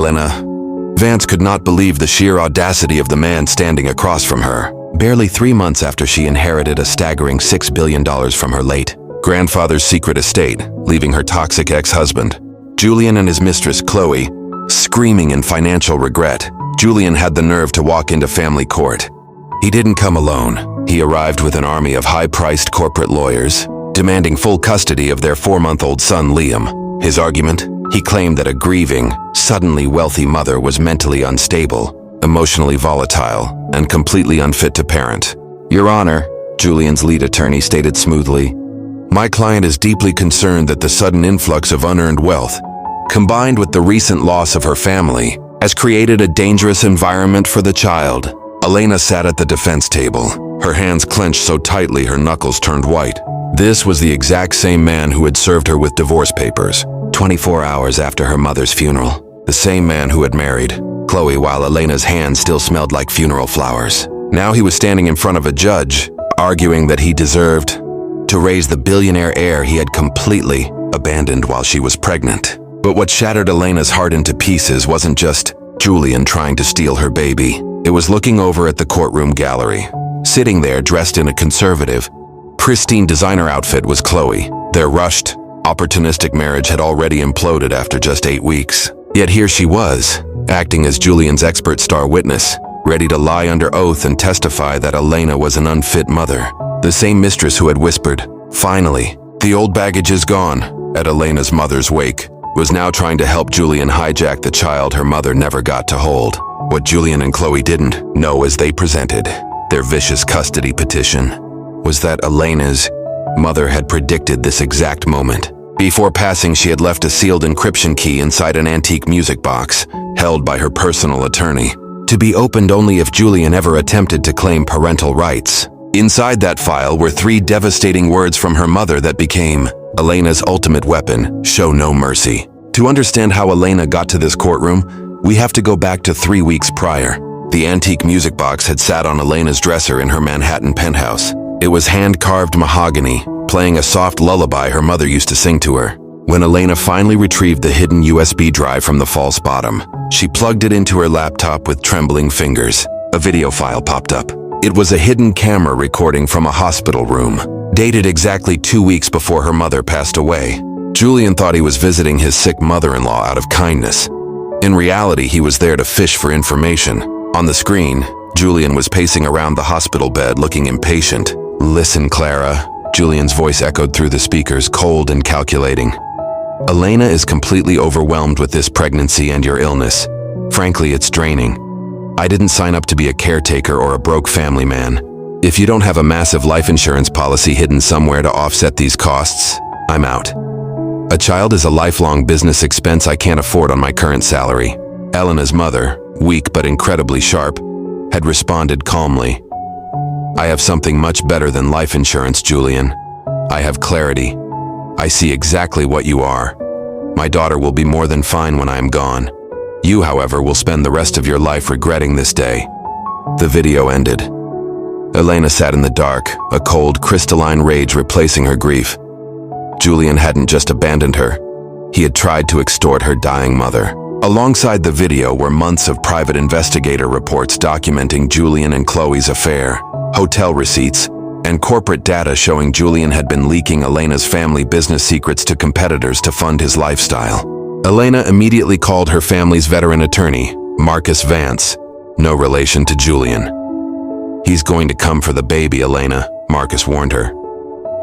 Elena. Vance could not believe the sheer audacity of the man standing across from her. Barely 3 months after she inherited a staggering $6 billion from her late grandfather's secret estate, leaving her toxic ex-husband, Julian, and his mistress, Chloe, screaming in financial regret, Julian had the nerve to walk into family court. He didn't come alone. He arrived with an army of high-priced corporate lawyers, demanding full custody of their 4-month-old son, Liam. His argument? He claimed that a grieving, suddenly wealthy mother was mentally unstable, emotionally volatile, and completely unfit to parent. Your Honor, Julian's lead attorney stated smoothly, my client is deeply concerned that the sudden influx of unearned wealth, combined with the recent loss of her family, has created a dangerous environment for the child. Elena sat at the defense table, her hands clenched so tightly her knuckles turned white. This was the exact same man who had served her with divorce papers 24 hours after her mother's funeral. The same man who had married Chloe while Elena's hands still smelled like funeral flowers. Now he was standing in front of a judge, arguing that he deserved to raise the billionaire heir he had completely abandoned while she was pregnant. But what shattered Elena's heart into pieces wasn't just Julian trying to steal her baby. It was looking over at the courtroom gallery. Sitting there dressed in a conservative, pristine designer outfit was Chloe. Their rushed, opportunistic marriage had already imploded after just 8 weeks. Yet here she was, acting as Julian's expert star witness, ready to lie under oath and testify that Elena was an unfit mother. The same mistress who had whispered, "Finally, the old baggage is gone," at Elena's mother's wake, was now trying to help Julian hijack the child her mother never got to hold. What Julian and Chloe didn't know as they presented their vicious custody petition was that Elena's mother had predicted this exact moment. Before passing, she had left a sealed encryption key inside an antique music box held by her personal attorney, to be opened only if Julian ever attempted to claim parental rights. Inside that file were 3 devastating words from her mother that became Elena's ultimate weapon: show no mercy. To understand how Elena got to this courtroom, we have to go back to 3 weeks prior. The antique music box had sat on Elena's dresser in her Manhattan penthouse. It was hand-carved mahogany, playing a soft lullaby her mother used to sing to her. When Elena finally retrieved the hidden USB drive from the false bottom, she plugged it into her laptop with trembling fingers. A video file popped up. It was a hidden camera recording from a hospital room, dated exactly 2 weeks before her mother passed away. Julian thought he was visiting his sick mother-in-law out of kindness. In reality, he was there to fish for information. On the screen, Julian was pacing around the hospital bed looking impatient. "Listen, Clara," Julian's voice echoed through the speakers, cold and calculating. "Elena is completely overwhelmed with this pregnancy and your illness. Frankly, it's draining. I didn't sign up to be a caretaker or a broke family man. If you don't have a massive life insurance policy hidden somewhere to offset these costs, I'm out. A child is a lifelong business expense I can't afford on my current salary." Elena's mother, weak but incredibly sharp, had responded calmly. "I have something much better than life insurance, Julian. I have clarity. I see exactly what you are. My daughter will be more than fine when I am gone. You, however, will spend the rest of your life regretting this day." The video ended. Elena sat in the dark, a cold, crystalline rage replacing her grief. Julian hadn't just abandoned her. He had tried to extort her dying mother. Alongside the video were months of private investigator reports documenting Julian and Chloe's affair, hotel receipts, and corporate data showing Julian had been leaking Elena's family business secrets to competitors to fund his lifestyle. Elena immediately called her family's veteran attorney, Marcus Vance, no relation to Julian. "He's going to come for the baby, Elena," Marcus warned her.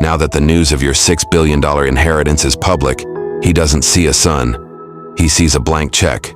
"Now that the news of your $6 billion inheritance is public, he doesn't see a son. He sees a blank check.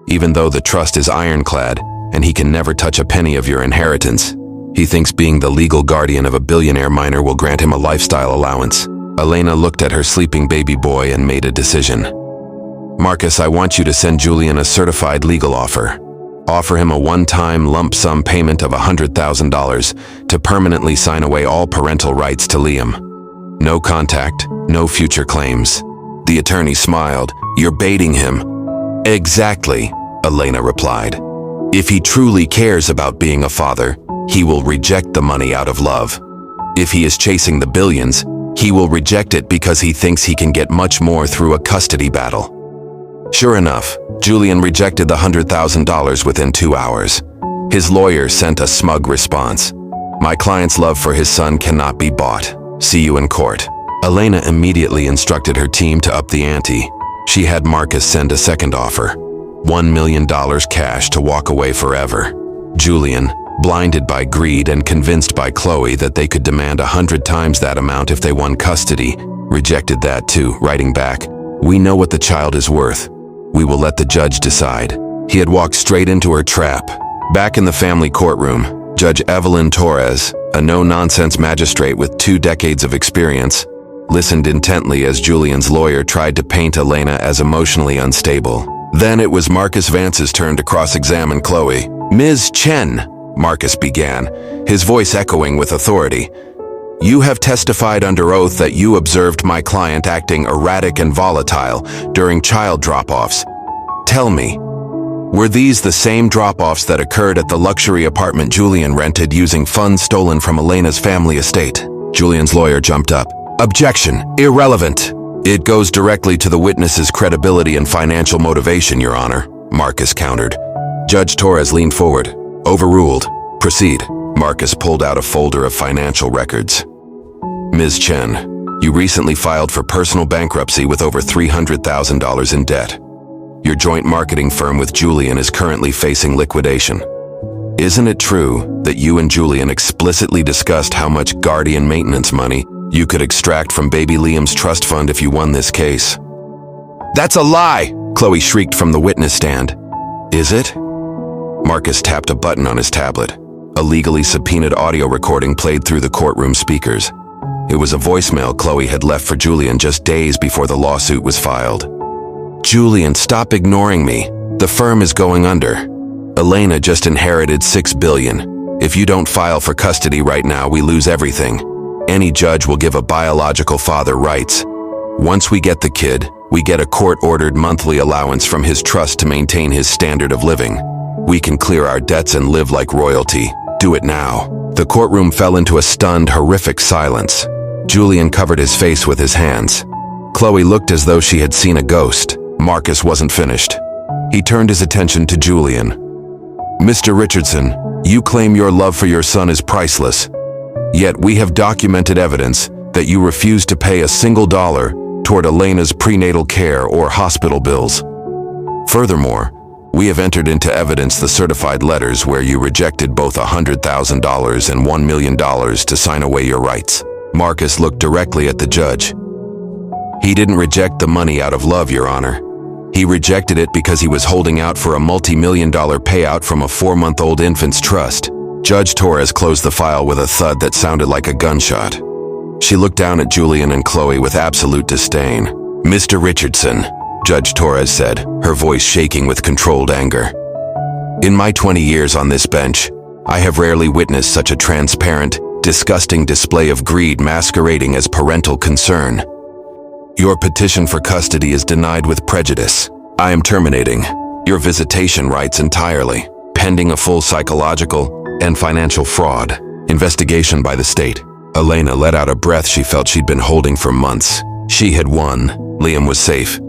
Even though the trust is ironclad and he can never touch a penny of your inheritance, he thinks being the legal guardian of a billionaire minor will grant him a lifestyle allowance." Elena looked at her sleeping baby boy and made a decision. "Marcus, I want you to send Julian a certified legal offer. Offer him a one-time lump sum payment of $100,000 to permanently sign away all parental rights to Liam. No contact, no future claims." The attorney smiled. "You're baiting him." "Exactly," Elena replied. "If he truly cares about being a father, he will reject the money out of love. If he is chasing the billions, he will reject it because he thinks he can get much more through a custody battle." Sure enough, Julian rejected the $100,000 within 2 hours. His lawyer sent a smug response. "My client's love for his son cannot be bought. See you in court." Elena immediately instructed her team to up the ante. She had Marcus send a second offer, $1 million cash to walk away forever. Julian, blinded by greed and convinced by Chloe that they could demand 100 times that amount if they won custody, rejected that too, writing back, "We know what the child is worth. We will let the judge decide." He had walked straight into her trap. Back in the family courtroom, Judge Evelyn Torres, a no-nonsense magistrate with 2 decades of experience, listened intently as Julian's lawyer tried to paint Elena as emotionally unstable. Then it was Marcus Vance's turn to cross-examine Chloe. "Ms. Chen," Marcus began, his voice echoing with authority, "you have testified under oath that you observed my client acting erratic and volatile during child drop-offs. Tell me, were these the same drop-offs that occurred at the luxury apartment Julian rented using funds stolen from Elena's family estate?" Julian's lawyer jumped up. "Objection, irrelevant. It goes directly to the witness's credibility and financial motivation, Your Honor," Marcus countered. Judge Torres leaned forward. "Overruled. Proceed." Marcus pulled out a folder of financial records. "Ms. Chen, you recently filed for personal bankruptcy with over $300,000 in debt. Your joint marketing firm with Julian is currently facing liquidation. Isn't it true that you and Julian explicitly discussed how much guardian maintenance money you could extract from baby Liam's trust fund if you won this case?" "That's a lie!" Chloe shrieked from the witness stand. "Is it?" Marcus tapped a button on his tablet. A legally subpoenaed audio recording played through the courtroom speakers. It was a voicemail Chloe had left for Julian just days before the lawsuit was filed. "Julian, stop ignoring me. The firm is going under. Elena just inherited $6 billion. If you don't file for custody right now, we lose everything. Any judge will give a biological father rights. Once we get the kid, we get a court-ordered monthly allowance from his trust to maintain his standard of living. We can clear our debts and live like royalty. Do it now." The courtroom fell into a stunned, horrific silence. Julian covered his face with his hands. Chloe looked as though she had seen a ghost. Marcus wasn't finished. He turned his attention to Julian. "Mr. Richardson, you claim your love for your son is priceless. Yet we have documented evidence that you refuse to pay a single dollar toward Elena's prenatal care or hospital bills. Furthermore, we have entered into evidence the certified letters where you rejected both $100,000 and $1 million to sign away your rights." Marcus looked directly at the judge. "He didn't reject the money out of love, Your Honor. He rejected it because he was holding out for a multi-million-dollar payout from a 4-month-old infant's trust." Judge Torres closed the file with a thud that sounded like a gunshot. She looked down at Julian and Chloe with absolute disdain. "Mr. Richardson," Judge Torres said, her voice shaking with controlled anger. "In my 20 years on this bench, I have rarely witnessed such a transparent, disgusting display of greed masquerading as parental concern. Your petition for custody is denied with prejudice. I am terminating your visitation rights entirely, pending a full psychological and financial fraud investigation by the state." Elena let out a breath she felt she'd been holding for months. She had won. Liam was safe.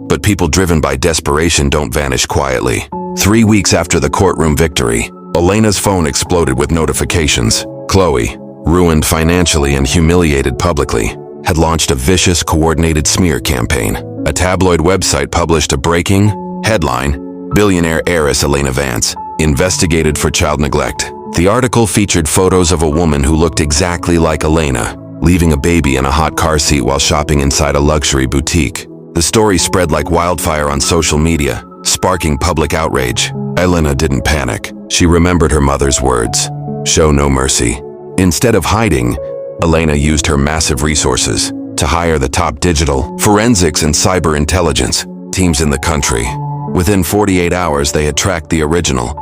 But people driven by desperation don't vanish quietly. 3 weeks after the courtroom victory, Elena's phone exploded with notifications. Chloe, ruined financially and humiliated publicly, had launched a vicious, coordinated smear campaign. A tabloid website published a breaking headline: "Billionaire heiress Elena Vance, investigated for child neglect." The article featured photos of a woman who looked exactly like Elena, leaving a baby in a hot car seat while shopping inside a luxury boutique. The story spread like wildfire on social media, sparking public outrage. Elena didn't panic. She remembered her mother's words: "Show no mercy." Instead of hiding, Elena used her massive resources to hire the top digital, forensics, and cyber intelligence teams in the country. Within 48 hours, they had tracked the original,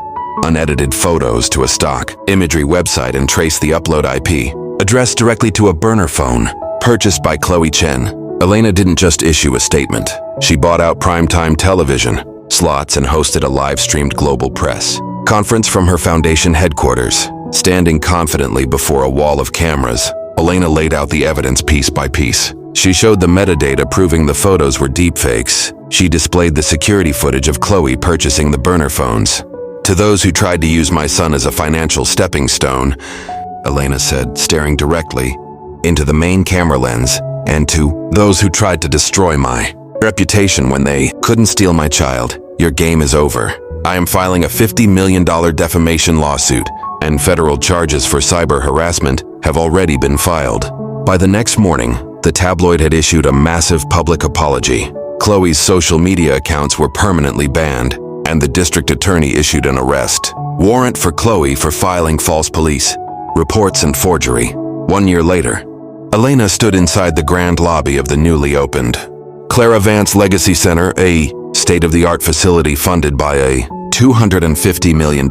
unedited photos to a stock imagery website and traced the upload IP, addressed directly to a burner phone purchased by Chloe Chen. Elena didn't just issue a statement. She bought out primetime television slots and hosted a live-streamed global press conference from her foundation headquarters. Standing confidently before a wall of cameras, Elena laid out the evidence piece by piece. She showed the metadata proving the photos were deepfakes. She displayed the security footage of Chloe purchasing the burner phones. To those who tried to use my son as a financial stepping stone, Elena said, staring directly into the main camera lens, and to those who tried to destroy my reputation when they couldn't steal my child, your game is over. I am filing a $50 million defamation lawsuit, and federal charges for cyber harassment have already been filed. By the next morning, the tabloid had issued a massive public apology. Chloe's social media accounts were permanently banned, and the district attorney issued an arrest warrant for Chloe for filing false police reports and forgery. 1 year later, Elena stood inside the grand lobby of the newly opened Clara Vance Legacy Center, a state-of-the-art facility funded by a $250 million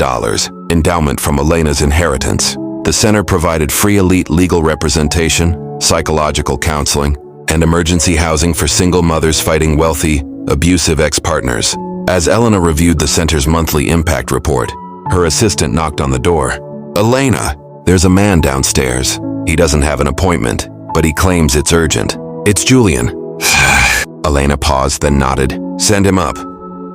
endowment from Elena's inheritance. The center provided free elite legal representation, psychological counseling, and emergency housing for single mothers fighting wealthy, abusive ex-partners. As Elena reviewed the center's monthly impact report, her assistant knocked on the door. "Elena, there's a man downstairs. He doesn't have an appointment, but he claims it's urgent. It's Julian." Elena paused, then nodded. "Send him up."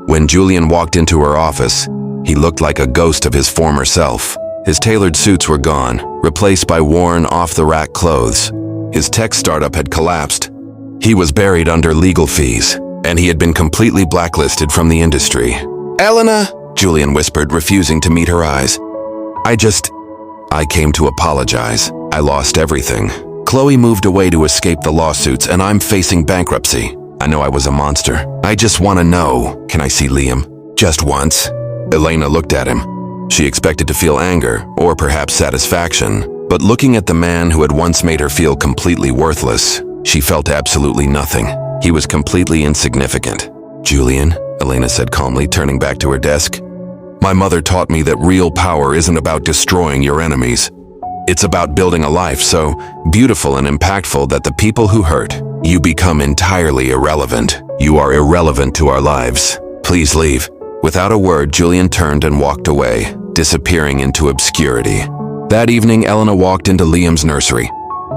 When Julian walked into her office, he looked like a ghost of his former self. His tailored suits were gone, replaced by worn, off-the-rack clothes. His tech startup had collapsed. He was buried under legal fees, and he had been completely blacklisted from the industry. "Elena," Julian whispered, refusing to meet her eyes. I came to apologize. I lost everything. Chloe moved away to escape the lawsuits, and I'm facing bankruptcy. I know I was a monster. I just want to know, can I see Liam? Just once?" Elena looked at him. She expected to feel anger, or perhaps satisfaction, but looking at the man who had once made her feel completely worthless, she felt absolutely nothing. He was completely insignificant. "Julian," Elena said calmly, turning back to her desk, "my mother taught me that real power isn't about destroying your enemies. It's about building a life so beautiful and impactful that the people who hurt you become entirely irrelevant. You are irrelevant to our lives. Please leave." Without a word, Julian turned and walked away, disappearing into obscurity. That evening, Elena walked into Liam's nursery.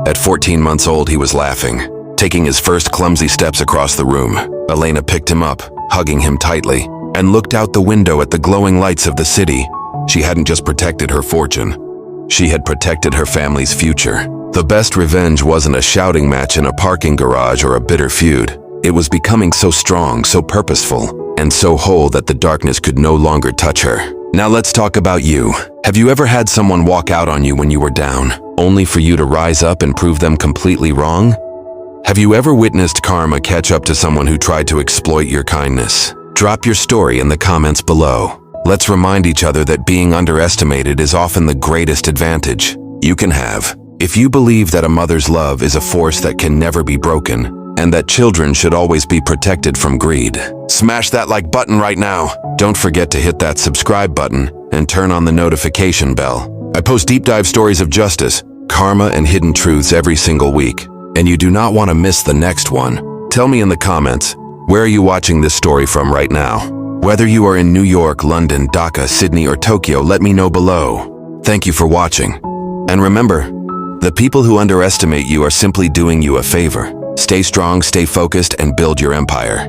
At 14 months old, he was laughing, taking his first clumsy steps across the room. Elena picked him up, hugging him tightly, and looked out the window at the glowing lights of the city. She hadn't just protected her fortune. She had protected her family's future. The best revenge wasn't a shouting match in a parking garage or a bitter feud. It was becoming so strong, so purposeful, and so whole that the darkness could no longer touch her. Now let's talk about you. Have you ever had someone walk out on you when you were down, only for you to rise up and prove them completely wrong? Have you ever witnessed karma catch up to someone who tried to exploit your kindness? Drop your story in the comments below. Let's remind each other that being underestimated is often the greatest advantage you can have. If you believe that a mother's love is a force that can never be broken, and that children should always be protected from greed, smash that like button right now. Don't forget to hit that subscribe button and turn on the notification bell. I post deep dive stories of justice, karma, and hidden truths every single week, and you do not want to miss the next one. Tell me in the comments, where are you watching this story from right now? Whether you are in New York, London, Dhaka, Sydney, or Tokyo, let me know below. Thank you for watching. And remember, the people who underestimate you are simply doing you a favor. Stay strong, stay focused, and build your empire.